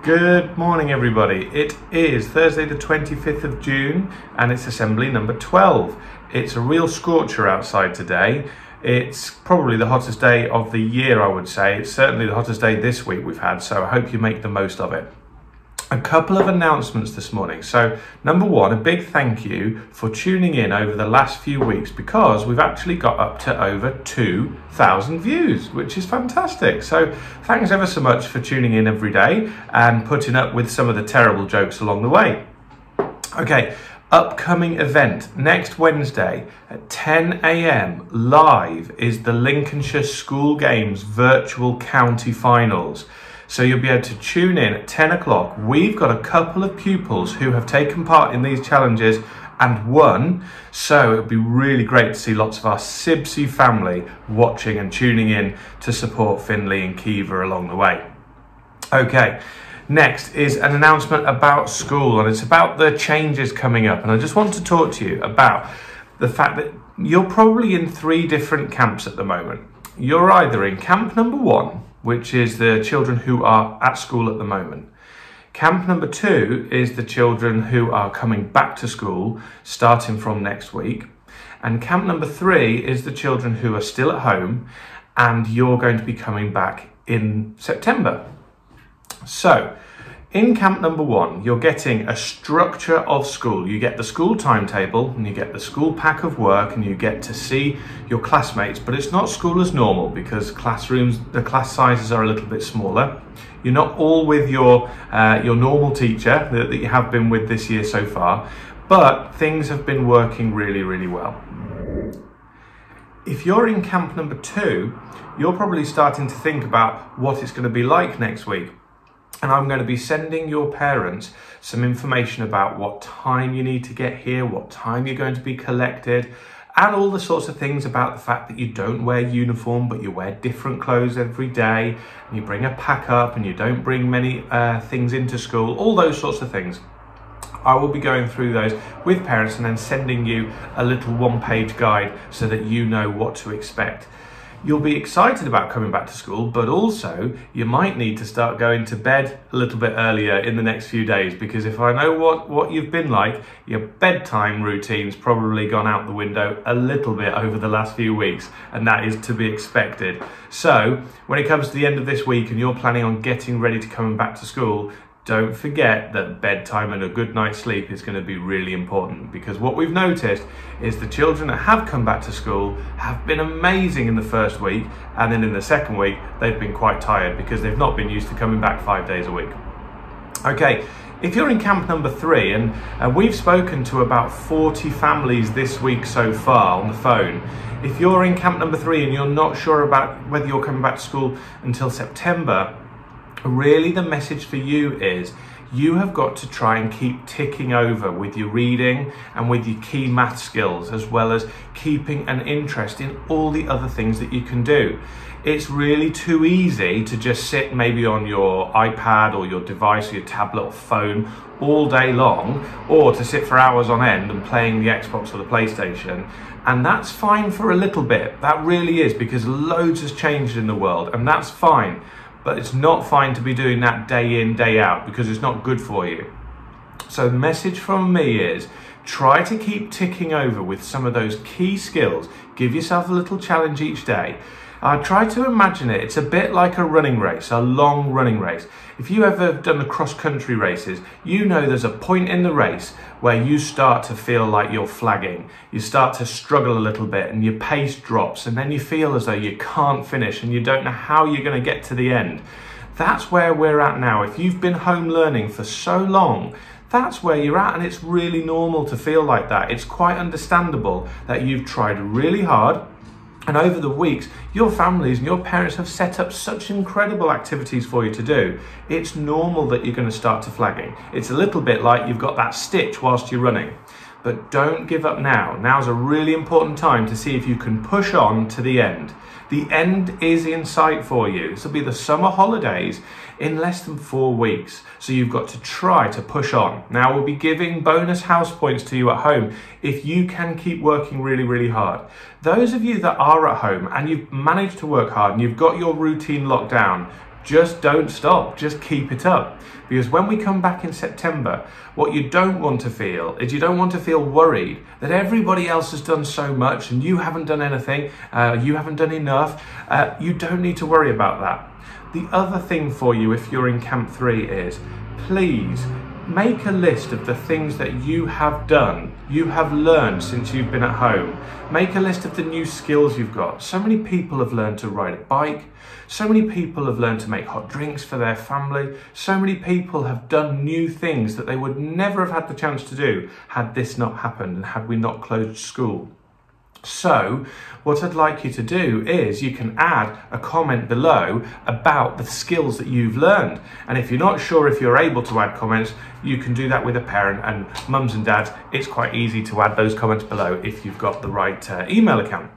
Good morning everybody. It is Thursday the 25th of June and it's assembly number 12. It's a real scorcher outside today. It's probably the hottest day of the year, I would say. It's certainly the hottest day this week we've had, so I hope you make the most of it. A couple of announcements this morning. So number one, a big thank you for tuning in over the last few weeks, because we've actually got up to over 2,000 views, which is fantastic. So thanks ever so much for tuning in every day and putting up with some of the terrible jokes along the way. Okay, upcoming event next Wednesday at 10 AM live is the Lincolnshire School Games Virtual County Finals. So you'll be able to tune in at 10 o'clock. We've got a couple of pupils who have taken part in these challenges and won. So it'll be really great to see lots of our Sibsey family watching and tuning in to support Finley and Kiva along the way. Okay, next is an announcement about school, and it's about the changes coming up. And I just want to talk to you about the fact that you're probably in 3 different camps at the moment. You're either in camp number 1, which is the children who are at school at the moment. Camp number 2 is the children who are coming back to school starting from next week. And camp number 3 is the children who are still at home and you're going to be coming back in September. So, in camp number 1, you're getting a structure of school. You get the school timetable and you get the school pack of work and you get to see your classmates, but it's not school as normal because the class sizes are a little bit smaller. You're not all with your normal teacher that you have been with this year so far, but things have been working really, really well. If you're in camp number 2, you're probably starting to think about what it's going to be like next week. And I'm going to be sending your parents some information about what time you need to get here, what time you're going to be collected, and all the sorts of things about the fact that you don't wear uniform, but you wear different clothes every day, and you bring a pack up, and you don't bring many things into school, all those sorts of things. I will be going through those with parents and then sending you a little 1-page guide so that you know what to expect. You'll be excited about coming back to school, but also you might need to start going to bed a little bit earlier in the next few days, because if I know what you've been like, your bedtime routine's probably gone out the window a little bit over the last few weeks, and that is to be expected. So when it comes to the end of this week and you're planning on getting ready to come back to school, don't forget that bedtime and a good night's sleep is going to be really important, because what we've noticed is the children that have come back to school have been amazing in the first week, and then in the second week they've been quite tired because they've not been used to coming back 5 days a week. Okay, if you're in camp number 3, and we've spoken to about 40 families this week so far on the phone. If you're in camp number 3 and you're not sure about whether you're coming back to school until September, really the message for you is you have got to try and keep ticking over with your reading and with your key math skills, as well as keeping an interest in all the other things that you can do. It's really too easy to just sit maybe on your iPad or your device or your tablet or phone all day long, or to sit for hours on end and playing the Xbox or the PlayStation. And that's fine for a little bit. That really is, because loads has changed in the world, and that's fine. But it's not fine to be doing that day in, day out, because it's not good for you. So the message from me is try to keep ticking over with some of those key skills. Give yourself a little challenge each day. Try to imagine it. It's a bit like a running race, a long running race. If you ever done the cross-country races, you know there's a point in the race where you start to feel like you're flagging. You start to struggle a little bit and your pace drops, and then you feel as though you can't finish and you don't know how you're going to get to the end. That's where we're at now. If you've been home learning for so long, that's where you're at, and it's really normal to feel like that. It's quite understandable that you've tried really hard, and over the weeks, your families and your parents have set up such incredible activities for you to do. It's normal that you're going to start to flagging. It's a little bit like you've got that stitch whilst you're running. But don't give up now. Now's a really important time to see if you can push on to the end. The end is in sight for you. This will be the summer holidays in less than 4 weeks. So you've got to try to push on. Now we'll be giving bonus house points to you at home if you can keep working really, really hard. Those of you that are at home and you've managed to work hard and you've got your routine locked down, just don't stop, just keep it up. Because when we come back in September, what you don't want to feel is you don't want to feel worried that everybody else has done so much and you haven't done anything, you haven't done enough. You don't need to worry about that. The other thing for you if you're in Camp 3 is, please make a list of the things that you have done, you have learned since you've been at home. Make a list of the new skills you've got. So many people have learned to ride a bike. So many people have learned to make hot drinks for their family. So many people have done new things that they would never have had the chance to do had this not happened and had we not closed school. So what I'd like you to do is you can add a comment below about the skills that you've learned. And if you're not sure if you're able to add comments, you can do that with a parent, and mums and dads, it's quite easy to add those comments below if you've got the right email account.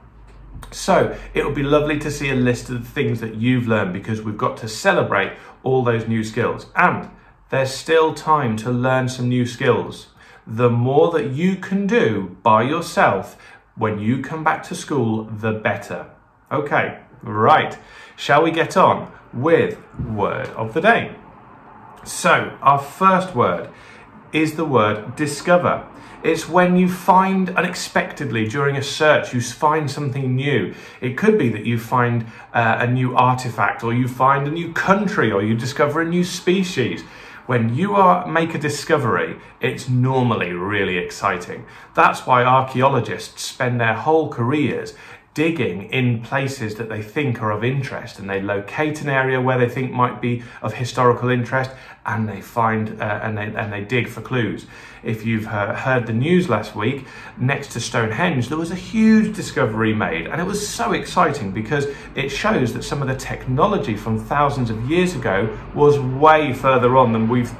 So it would be lovely to see a list of the things that you've learned, because we've got to celebrate all those new skills. And there's still time to learn some new skills. The more that you can do by yourself when you come back to school, the better. Okay, right. Shall we get on with word of the day? So our first word is the word discover. It's when you find unexpectedly during a search, you find something new. It could be that you find a new artifact, or you find a new country, or you discover a new species. When you make a discovery, it's normally really exciting. That's why archaeologists spend their whole careers digging in places that they think are of interest, and they locate an area where they think might be of historical interest, and they find and they dig for clues. If you've heard the news last week, next to Stonehenge there was a huge discovery made, and it was so exciting because it shows that some of the technology from thousands of years ago was way further on than we've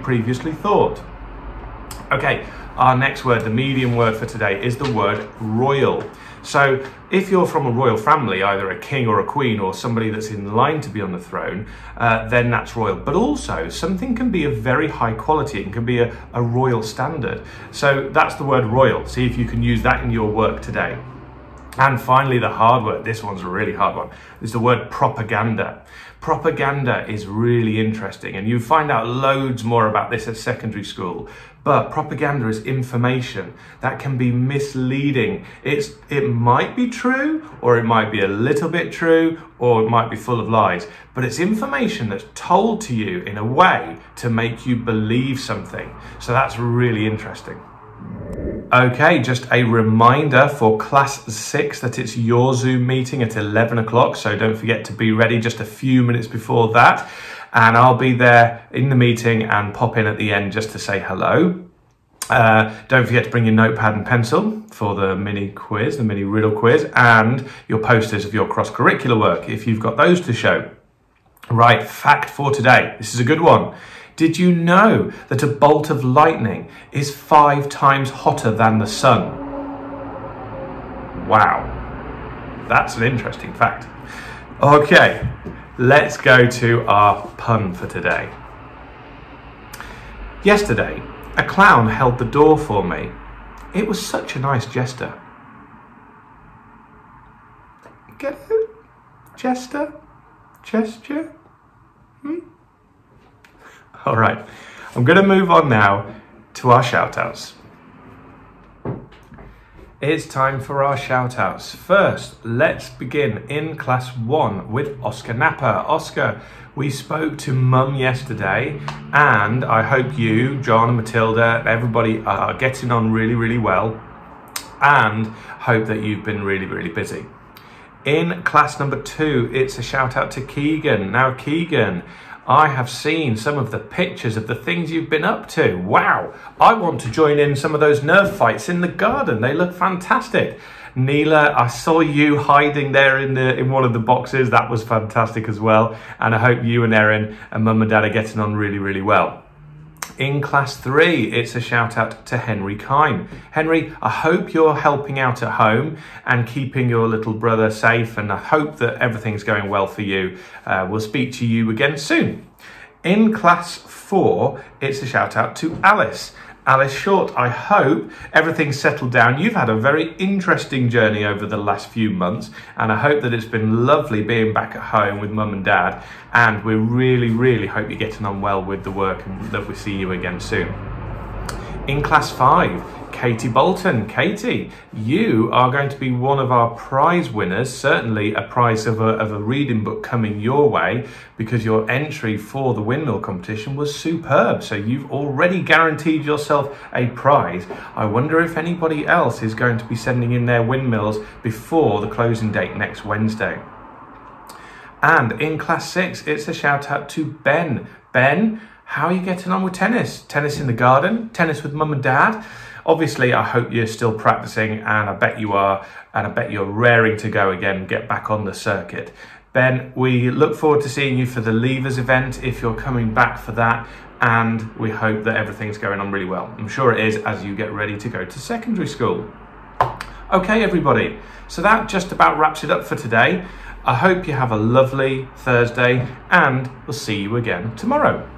previously thought. Okay, our next word, the medium word for today, is the word royal. So if you're from a royal family, either a king or a queen or somebody that's in line to be on the throne, then that's royal. But also something can be of very high quality. It can be a royal standard. So that's the word royal. See if you can use that in your work today. And finally, the hard word, this one's a really hard one, is the word propaganda. Propaganda is really interesting, and you find out loads more about this at secondary school. But propaganda is information that can be misleading. It might be true, or it might be a little bit true, or it might be full of lies. But it's information that's told to you in a way to make you believe something. So that's really interesting. Okay, just a reminder for class 6 that it's your Zoom meeting at 11 o'clock. So don't forget to be ready just a few minutes before that. And I'll be there in the meeting and pop in at the end just to say hello. Don't forget to bring your notepad and pencil for the mini quiz, the mini riddle quiz, and your posters of your cross-curricular work if you've got those to show. Right, fact for today. This is a good one. Did you know that a bolt of lightning is 5 times hotter than the sun? Wow, that's an interesting fact. Okay, let's go to our pun for today. Yesterday, a clown held the door for me. It was such a nice gesture. Get it? Jester? Gesture? All right, I'm going to move on now to our shout-outs. It's time for our shout-outs. First, let's begin in class 1 with Oscar Napper. Oscar, we spoke to Mum yesterday, and I hope you, John and Matilda, everybody are getting on really, really well, and hope that you've been really, really busy. In class number 2, it's a shout-out to Keegan. Now, Keegan, I have seen some of the pictures of the things you've been up to. Wow, I want to join in some of those Nerf fights in the garden. They look fantastic. Neela, I saw you hiding there in one of the boxes. That was fantastic as well. And I hope you and Erin and Mum and Dad are getting on really, really well. In class 3, it's a shout out to Henry Kine. Henry, I hope you're helping out at home and keeping your little brother safe, and I hope that everything's going well for you. We'll speak to you again soon. In class 4, it's a shout out to Alice. Alice Short, I hope everything's settled down. You've had a very interesting journey over the last few months, and I hope that it's been lovely being back at home with Mum and Dad, and we really hope you're getting on well with the work and that we see you again soon. In Class 5, Katie Bolton. Katie, you are going to be one of our prize winners, certainly a prize of a reading book coming your way, because your entry for the windmill competition was superb. So you've already guaranteed yourself a prize. I wonder if anybody else is going to be sending in their windmills before the closing date next Wednesday. And in Class 6, it's a shout out to Ben. Ben, how are you getting on with tennis? Tennis in the garden? Tennis with Mum and Dad? Obviously, I hope you're still practicing, and I bet you are, and I bet you're raring to go again, get back on the circuit. Ben, we look forward to seeing you for the Leavers event if you're coming back for that, and we hope that everything's going on really well. I'm sure it is as you get ready to go to secondary school. Okay, everybody, so that just about wraps it up for today. I hope you have a lovely Thursday, and we'll see you again tomorrow.